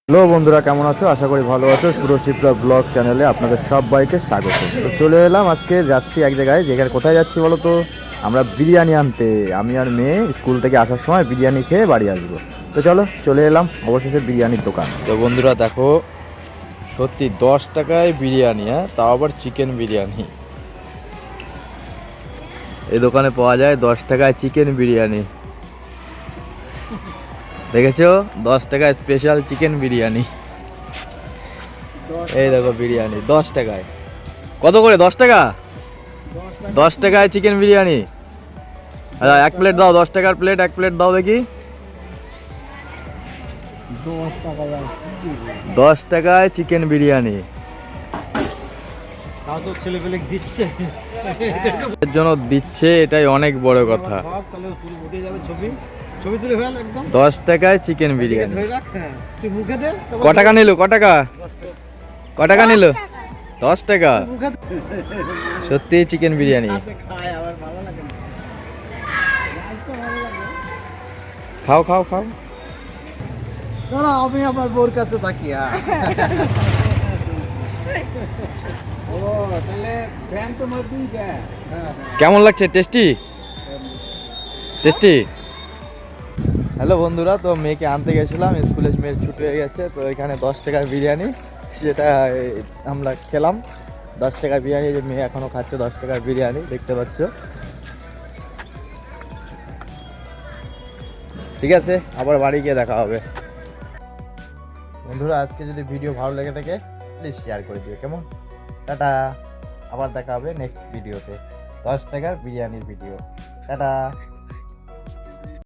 Hello বন্ধুরা, কেমন আছো? আশা করি ভালো আছো। সুরশিপ্রা ব্লগ চ্যানেলে আপনাদের সবাইকে স্বাগত। তো চলে এলাম, আজকে যাচ্ছি এক জায়গায়। যেখানে কোথায় যাচ্ছি বলো তো? আমরা বিরিয়ানি আনতে। আমি আর মেয়ে স্কুল থেকে আসার সময় বিরিয়ানি খেয়ে বাড়ি আসবো। তো চলো, চলে এলাম অবশেষে বিরিয়ানির দোকান। তো বন্ধুরা দেখো, সত্যি 10 টাকায় বিরিয়ানি, হ্যাঁ, তাও আবার চিকেন বিরিয়ানি। এই দোকানে পাওয়া যায় 10 টাকায় চিকেন বিরিয়ানি। দেখেছো? 10 টাকায় স্পেশাল চিকেন বিরিয়ানি। এই দেখো বিরিয়ানি 10 টাকায়। কত করে? 10 টাকা? 10 টাকায় চিকেন বিরিয়ানি। আচ্ছা, এক প্লেট দাও। 10 টাকার প্লেট, এক প্লেট দাও দেখি। 10 টাকায় চিকেন বিরিয়ানি এর জন্য দিচ্ছে, এটাই অনেক বড় কথা। 10 টাকায় চিকেন বিরিয়ানি। ক টাকা নিল? ক টাকা? ক টাকা নিল? 10 টাকা। সত্যি চিকেন বিরিয়ানি। খাও খাও খাও। আমি আমার বোর কাছে থাকি। কেমন লাগছে? টেস্টি? টেস্টি। হ্যালো বন্ধুরা, তো মেয়েকে আনতে গেছিলাম, স্কুলে মেয়ের ছুটি হয়ে গেছে। তো এখানে 10 টাকার বিরিয়ানি, সেটা আমরা খেলাম। 10 টাকার বিরিয়ানি, যে মেয়ে এখনও খাচ্ছে 10 টাকার বিরিয়ানি, দেখতে পাচ্ছ। ঠিক আছে, আবার বাড়ি গিয়ে দেখা হবে। বন্ধুরা, আজকে যদি ভিডিও ভালো লেগে থাকে প্লিজ শেয়ার করে দিও, কেমন? টাটা। আবার দেখা হবে নেক্সট ভিডিওতে 10 টাকার বিরিয়ানির ভিডিও। টাটা।